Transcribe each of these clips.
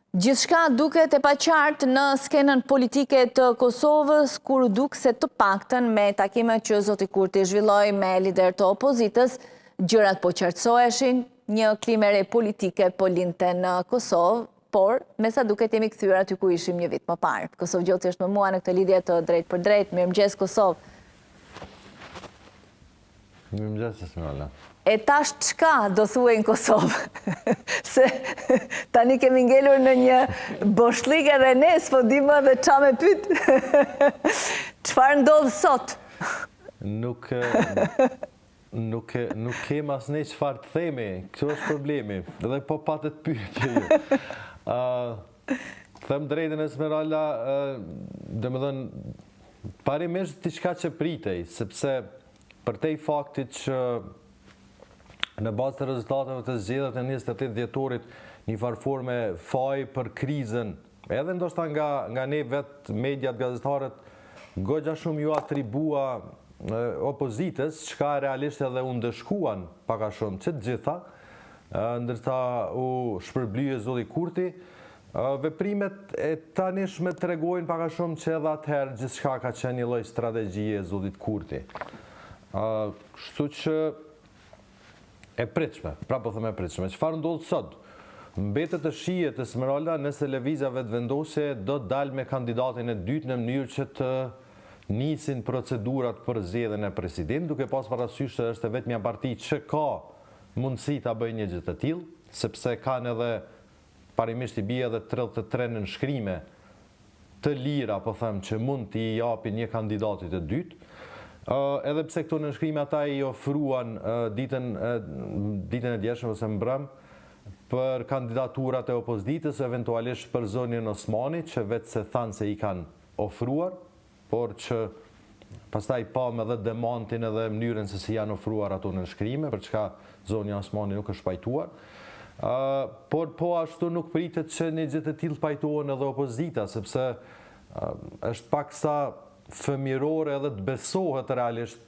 Gjithçka duket e paqartë në skenën politike të Kosovës, kur duk se të paktën me takimet që zoti Kurti zhvilloi me lider të opozitës, gjërat po qartësoheshin, një klimë e re politike po lindte në Kosovë, por me sa duket jemi kthyer aty ku ishim një vit më parë. Kosovë Gjoci është me mua në këtë lidhje të drejtë për drejtë. Mirëmëngjes Kosovë. Mirëmëngjes Esmeralda. E tash çka do thuaj në Kosovë? Se tani kemi ngelur në një boshllike dhe ne s'po di më dhe qa me pyet. Çfarë ndodh sot? Nuk kem asnjë çfarë të themi, kjo është problemi. Edhe po patet pyetje ju. Them drejtën Esmeralda, domethënë parimisht diçka që pritej, sepse përtej faktit që në bazë të rezultateve të zgjedhjeve të 28 dhjetorit një farforme faj për krizën, edhe ndoshta nga ne vetë mediat, gazetarët, goxha shumë ju atribua opozitës, çka realisht edhe u ndëshkuan pak a shumë që të gjitha, ndërsa u shpërblye zoti Kurti. Veprimet e tanishme tregojnë pak a shumë që edhe atëherë gjithçka ka qenë një lloj strategjie e zotit Kurti. Kështu që e pritshme, po them e pritshme. Çfarë ndodh sot? Mbetet të shihet Esmeralda nëse lëvizja vetëvendosje do të dalë me kandidatin e dytë në mënyrë që të nisin procedurat për zgjedhjen e presidentit, duke pas parasysh se është vetëm parti që ka mundësi ta bëjë një gjë të tillë, sepse kanë edhe parimisht i bie edhe 33 nënshkrime të lira, po them, që mund t'i japin një kandidatit të dytë. Edhe pse këto nënshkrime ata i ofruan ditën e djeshme ose mbrëm për kandidaturat e opozitës, eventualisht për zonin Osmani, që vetë se thanë se i kanë ofruar, por që pastaj pam edhe demantin edhe mënyrën se si janë ofruar ato nënshkrime, për çka zoni Osmani nuk është pajtuar. Por po ashtu nuk pritet që një gjë të tillë pajtohen edhe opozita, sepse është paksa fëmirore edhe të besohet realisht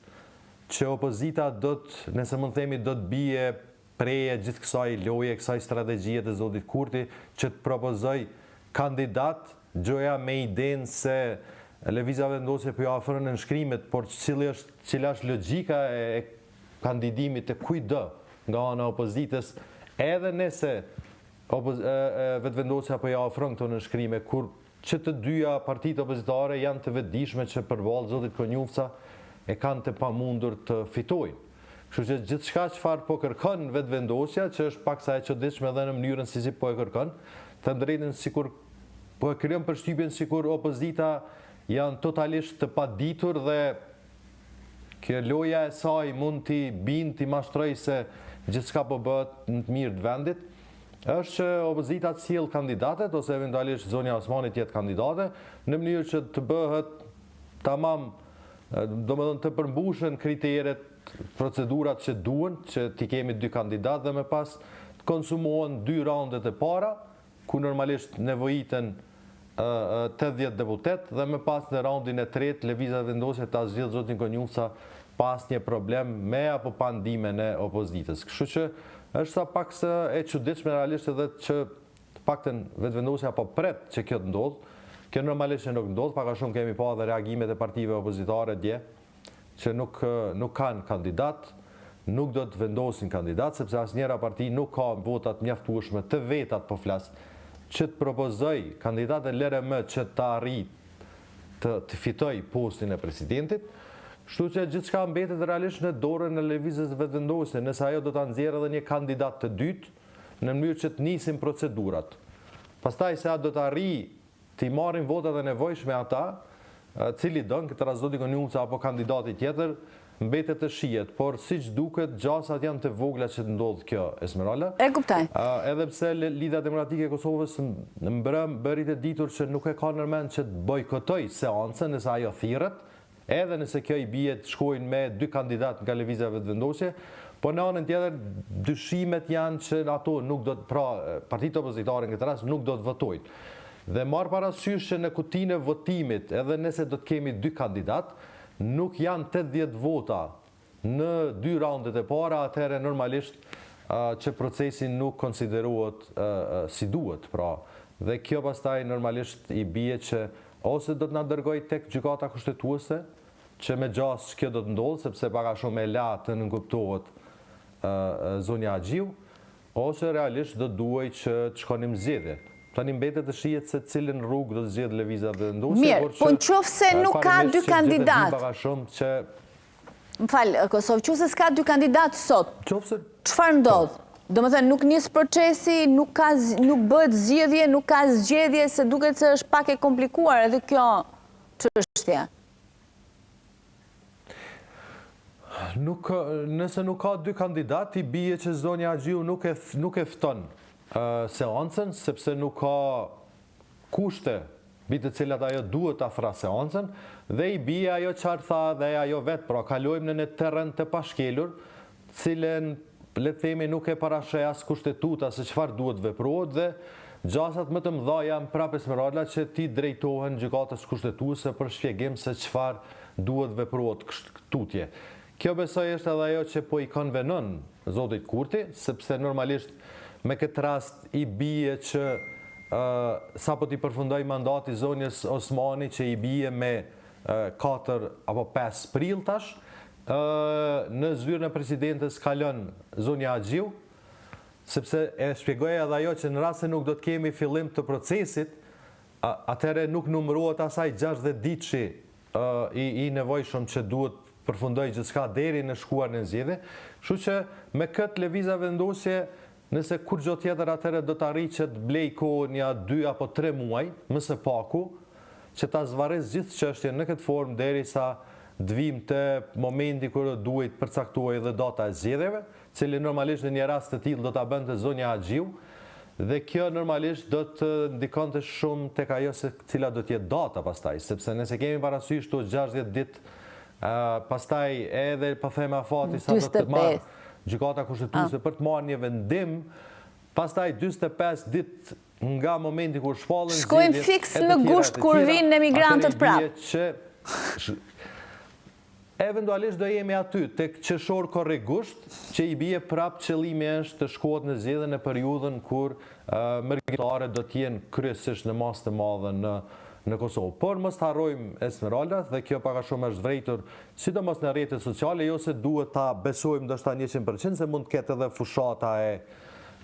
që opozita do të, nëse mund themi, do të bie preje gjithë kësaj loje, kësaj strategjie të zotit Kurti, që të propozoj kandidat, gjoja me idenë se lëvizja vendosje po ja ofron nënshkrimet, por cila është logjika e kandidimit të kujdo nga ana e opozitës, edhe nëse vetëvendosja po ja ofron këto nënshkrime, kur që të dyja partitë opozitare janë të vetëdijshme që përballë zotit Konjufca e kanë të pamundur të fitojnë. Kështu që gjithçka çfarë po kërkon vetëvendosja, që është paksa e çuditshme edhe në mënyrën si po e kërkon, të drejtën sikur po e krijon përshtypjen sikur opozita janë totalisht të paditur dhe kjo loja e saj mund t'i bindë, t'i mashtroj se gjithçka po bëhet në të mirë të vendit, është që opozita të sjell kandidatet, ose eventualisht zonja Osmani të jetë kandidate, në mënyrë që të bëhet tamam, domethënë të përmbushen kriteret, procedurat që duhen, që t'i kemi 2 kandidat dhe më pas të konsumohen 2 raundet e para, ku normalisht nevojiten 80 deputet, dhe më pas në raundin e tretë lëvizja vendosje ta zgjidhë zotin Konjufca pas një problem me apo pa ndikimin e opozitës. Kështu që është sa pak se e çuditshme realisht edhe që të paktën vetëvendosja po pret që kjo të ndodh. Kjo normalisht nuk ndodh, pak a shumë kemi pa edhe reagimet e partive opozitare dje, që nuk kanë kandidat, nuk do të vendosin kandidat, sepse asnjëra parti nuk ka votat mjaftueshme të vetat po flas, që të propozoj kandidatë LRM që të arrijë të fitoj postin e presidentit. Kështu që gjithçka mbetet realisht në dorën e lëvizjes vetëvendosje, nëse ajo do ta nxjerrë edhe një kandidat të dytë në mënyrë që të nisin procedurat. Pastaj se ato do të arrijë të marrin votat e nevojshme ata, cili don, këtë rast zoti Konjufca apo kandidati tjetër, mbetet të shihet, por siç duket gjasat janë të vogla që të ndodh kjo, Esmeralda. E kuptoj. Edhe pse Lidhja Demokratike e Kosovës në mbrëm bëri të ditur që nuk e ka ndërmend që të bojkotoj seancën nëse ajo thirret, edhe nëse kjo i bie të shkojnë me 2 kandidat nga lëvizja vetëvendosje, po në anën tjetër dyshimet janë që ato nuk do të, pra partitë opozitare në këtë rast nuk do të votojnë. Dhe marr parasysh që në kutinë e votimit, edhe nëse do të kemi 2 kandidat, nuk janë 80 vota në 2 raundet e para, atëherë normalisht që procesi nuk konsiderohet si duhet. Pra, dhe kjo pastaj normalisht i bie që ose do të na dërgoj tek gjykata kushtetuese, që me gjas kjo do të ndodhë, sepse para shumë e la të nënkuptohet zonja Agjiu, ose realisht do duaj që të shkonim zgjedhje. Tani mbetet të shihet se cilën rrugë do të zgjedhë Lëvizja Vendosje. Mirë, po nëse nuk ka dy kandidatë. Më falë, Kosovë, nëse s'ka dy kandidatë sot, çfarë ndodh? Domethënë nuk nis procesi, nuk bëhet zgjedhje, nuk ka zgjedhje, se duket se është pak e komplikuar edhe kjo çështje. Nëse nuk ka dy kandidat, i bie që zonja Agjiu nuk e fton seancën, sepse nuk ka kushte mbi të cilat ajo duhet ta afra seancën, dhe i bie ajo çfarë tha dhe ajo vetë, pra kalojmë në një terren të pashkelur, cilën le të themi nuk e parasheh as kushtetuta se çfarë duhet veprohet, dhe gjasat më të mëdha janë prapë Esmeralda që ti drejtohen gjykatës kushtetuese për shpjegim se çfarë duhet veprohet tutje. Kjo besoj është edhe ajo që po i konvenon zotit Kurti, sepse normalisht me këtë rast i bie që sa po t'i përfundoj mandati zonjës Osmani, që i bie me 4 apo 5 prill tash, në zyrën e presidentes kalon zonja Agjiu, sepse e shpjegoj edhe ajo që në rast se nuk do të kemi fillim të procesit, atëherë nuk numërohet asaj 60 ditëshi i nevojshëm që duhet përfundoj gjithçka deri në shkuarën e zgjedhjeve. Kështu që me këtë Lëvizja Vendosje, nëse kur gjë tjetër atëherë do të arrijë që të blej kohë një 2 apo 3 muaj, më së paku, që ta zvarrës gjithë çështjen në këtë formë derisa të vim të momenti kur duhet përcaktuar edhe data e zgjedhjeve, cili normalisht në një rast të tillë do ta bënte zonja Agjiu, dhe kjo normalisht do të ndikonte shumë tek ajo se cila do të jetë data pastaj, sepse nëse kemi parasysh këto 60 ditë, pastaj edhe pa thema fati sa do të marrë gjykata kushtetuese për të marrë një vendim, pastaj 45 ditë nga momenti kur shpallën zgjedhjet. Shkojmë fiks në gusht kur vinë emigrantët prapë. Eventualisht do jemi aty tek qershor korrigusht, që i bie prapë qëllimi është të shkohet në zgjedhje në periudhën kur mërgjetarët do të jenë kryesisht në masë të madhe në Kosovë. Por mos të harrojmë Esmeralda, dhe kjo pak a shumë është vrejtur, sidomos në rrjetet sociale, jo se duhet ta besojmë ndoshta 100%, se mund të ketë edhe fushata e,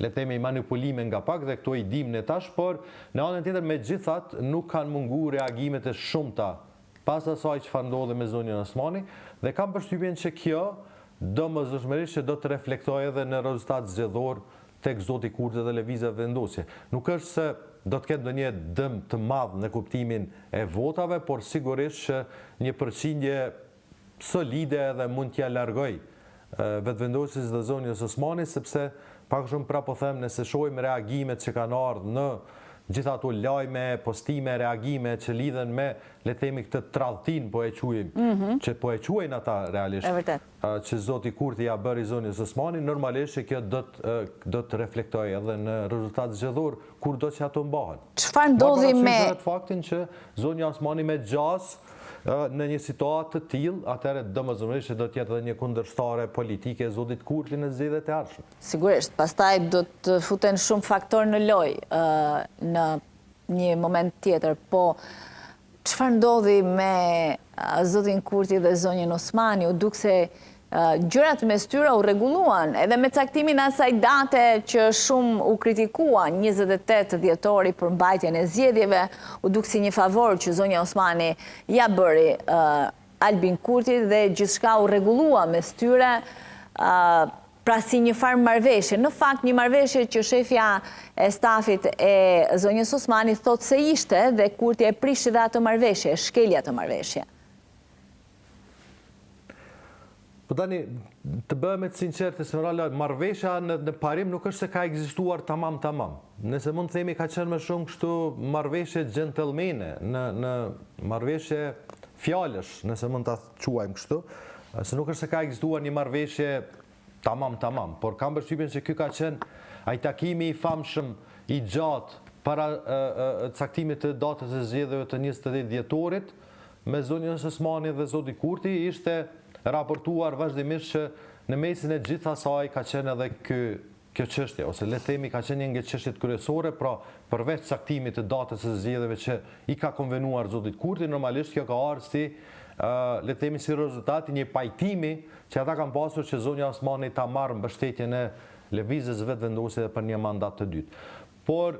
le të themi, manipulime nga pak, dhe këto i dim në tash, por në anën tjetër megjithatt nuk kanë mungu reagimet e shumta pas asaj çfarë ndodhi me zonjën Osmani, dhe kam përshtypjen që kjo domosdoshmërisht që do të reflektojë edhe në rezultat zgjedhor tek zoti Kurti dhe Lëvizja Vendosje. Nuk është se do të ketë ndonjë dëm të madh në kuptimin e votave, por sigurisht që një përqindje solide edhe mund t'ja largoj vetëvendosjes dhe zonjës Osmani, sepse pak shumë prapë po them, nëse shohim reagimet që kanë ardhur në gjitha ato lajme, postime, reagime që lidhen me, le të themi, këtë tradhtin, po e quajmë, që po e quajnë ata realisht, që zoti Kurti ja bëri zonjës Osmani, normalisht që kjo do të reflektojë edhe në rezultat zgjedhor kur do që ato mbahen. Çfarë ndodhi me faktin që zonja Osmani me gjas në një situatë të tillë, atëherë domosdoshmërisht do të jetë edhe një kundërshtare politike e zotit Kurti në zgjedhjet e ardhshme. Sigurisht, pastaj do të futen shumë faktorë në lojë në një moment tjetër, po çfarë ndodhi me zotin Kurti dhe zonjën Osmani? U duk se gjërat mes tyre u rregulluan, edhe me caktimin asaj date që shumë u kritikua, 28 dhjetori për mbajtjen e zgjedhjeve, u duk si një favor që zonja Osmani ja bëri Albin Kurti dhe gjithçka u rregullua mes tyre, pra si një farë marrëveshje. Në fakt një marrëveshje që shefja e stafit e zonjës Osmani thotë se ishte, dhe Kurti e prishi dhe atë marrëveshje, shkelja të marrëveshje. Po tani, të bëhemi të sinqertë, Esmeralda, marrëveshja në parim nuk është se ka ekzistuar tamam. Nëse mund të themi ka qenë më shumë kështu marrëveshje gentlemane, në marrëveshje fjalësh, nëse mund ta quajmë kështu, se nuk është se ka ekzistuar një marrëveshje tamam, por kam përshtypjen se ky ka qenë ai takimi i famshëm i gjatë para caktimit të datës së zgjedhjeve të 28 dhjetorit me zonjën Osmani dhe zoti Kurti, ishte raportuar vazhdimisht që në mesin e gjithë asaj ka qenë edhe kjo çështje, ose le të themi ka qenë një nga çështjet kryesore, pra përveç caktimit të datës së zgjedhjeve që i ka konvenuar zoti Kurti, normalisht kjo ka ardhur si le të themi si rezultati një pajtimi që ata kanë pasur që zonja Osmani ta marrë mbështetjen e lëvizjes vetëvendosje për një mandat të dytë. Por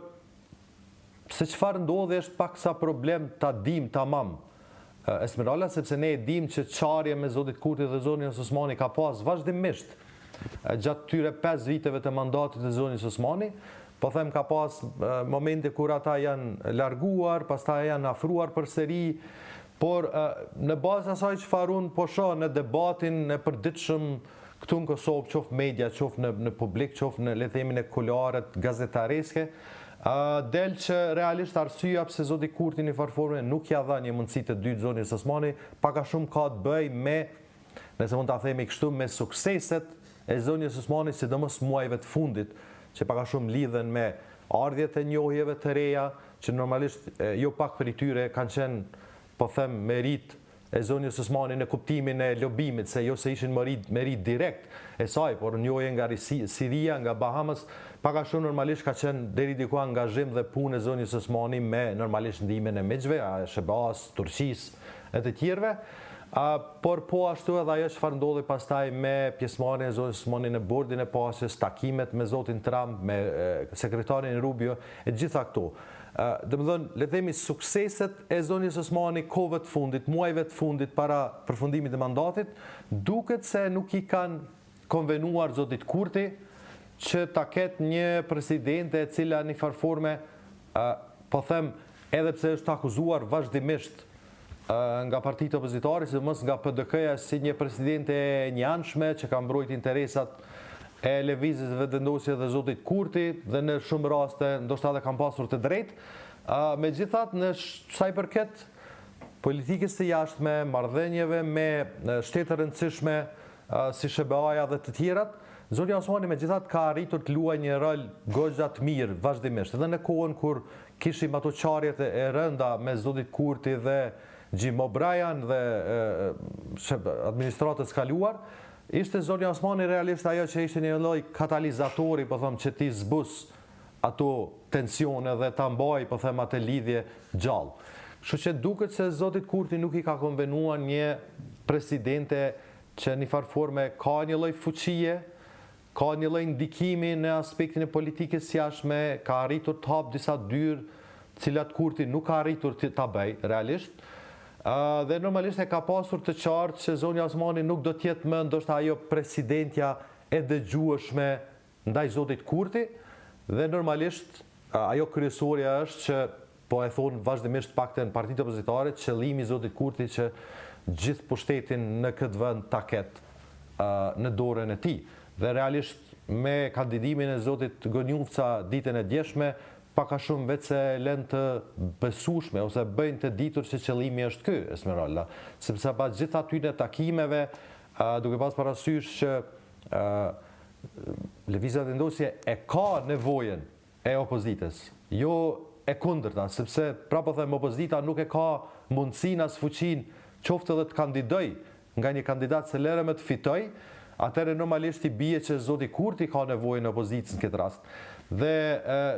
se çfarë ndodhi është paksa problem ta dim tamam. Esmeralda, sepse ne e dim që çarje me zotit Kurti dhe zonjës Osmani ka pas vazhdimisht gjatë tyre 5 viteve të mandatit të zonjës Osmani, po them ka pas momente kur ata janë larguar, pastaj janë afruar përsëri, por në bazë asaj çfarë unë po shoh në debatin e përditshëm këtu në Kosovë, qoftë media, qoftë në publik, qoftë në le të themi në kuloaret gazetareske, del që realisht arsyeja pse zoti Kurti në farforme nuk ja dha një mundësi të dytë zonjës Osmani, pak a shumë ka të bëj me, nëse mund ta themi kështu, me sukseset e zonjës Osmani, sidomos muajve të fundit, që pak a shumë lidhen me ardhjet e njohjeve të reja, që normalisht jo pak për i tyre kanë qenë, po them, merit e zonjës Osmani në kuptimin e lobimit, se jo se ishin merit direkt e saj, por njohje nga Siria, nga Bahamas, pak a shumë normalisht ka qenë deri diku angazhim dhe punë e zonjës Osmani me normalisht ndihmën e miqve, Shebas, Turqis e të tjerëve, por po ashtu edhe ajo çfarë ndodhi pastaj me pjesëmarrjen e zonjës Osmani në bordin e paqes, takimet me zotin Trump, me sekretarin Rubio, e gjitha këto. Domethënë, le të themi sukseset e zonjës Osmani kohëve të fundit, muajve të fundit para përfundimit të mandatit, duket se nuk i kanë konvenuar zotit Kurti që ta ketë një presidente e cila në farforme, po them, edhe pse është akuzuar vazhdimisht nga partitë opozitare, sidomos nga PDK-ja si një presidente e njanshme që ka mbrojtur interesat e lëvizjes vetëvendosje dhe zotit Kurti dhe në shumë raste ndoshta edhe kanë pasur të drejtë. Megjithatë, në sa i përket politikës së jashtme, marrëdhënieve me shtete të rëndësishme si SBA-ja dhe të tjerat, zonja Osmani megjithatë ka arritur të luajë një rol goxha të mirë vazhdimisht, edhe në kohën kur kishim ato çarjet e rënda me zotit Kurti dhe Jim O'Brien dhe administratës kaluar, ishte zonja Osmani realisht ajo që ishte një lloj katalizatori, po them, që ti zbus ato tensione dhe ta mbaj, po them, atë lidhje gjallë. Kështu që duket se zotit Kurti nuk i ka konvenuar një presidente që në farforme ka një lloj fuqie, ka një lloj ndikimi në aspektin e politikës jashtme, ka arritur të hap disa dyrë, cilat Kurti nuk ka arritur ta bëj realisht. Dhe normalisht e ka pasur të qartë që zonja Osmani nuk do t'jetë më ndoshta ajo presidentja e dëgjueshme ndaj zotit Kurti, dhe normalisht ajo kryesorja është që po e thonë vazhdimisht paktën partitë opozitare, qëllimi i zotit Kurti që gjithë pushtetin në këtë vend ta ketë në dorën e tij. Dhe realisht me kandidimin e zotit Gonjufca ditën e djeshme, pak a shumë vetë se lënë të besueshme ose bëjnë të ditur që qëllimi është ky, Esmeralda, sepse pas gjithë atyre takimeve, duke pas parasysh që lëvizja vetëvendosje e ka nevojën e opozitës, jo e kundërta, sepse prapë them opozita nuk e ka mundësinë as fuqinë qoftë edhe të kandidoj nga një kandidat se lere me të fitoj, atëherë normalisht i bie që zoti Kurti ka nevojën e opozitës në këtë rast. Dhe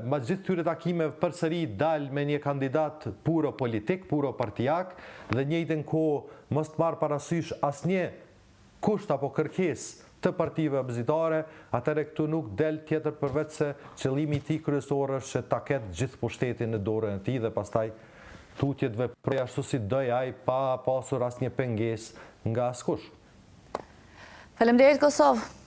ma gjithë tyre takime përsëri dal me një kandidat puro politik, puro partijak, dhe njëjtën kohë mos të marrë parasysh asnjë kusht apo kërkesë të partive opozitare, atëherë këtu nuk del tjetër përveç se qëllimi i tij kryesor është që ta ketë gjithë pushtetin në dorën e tij dhe pastaj tutje të veprojë ashtu si doj ai pa pasur asnjë pengesë nga askush. Faleminderit Kosovë.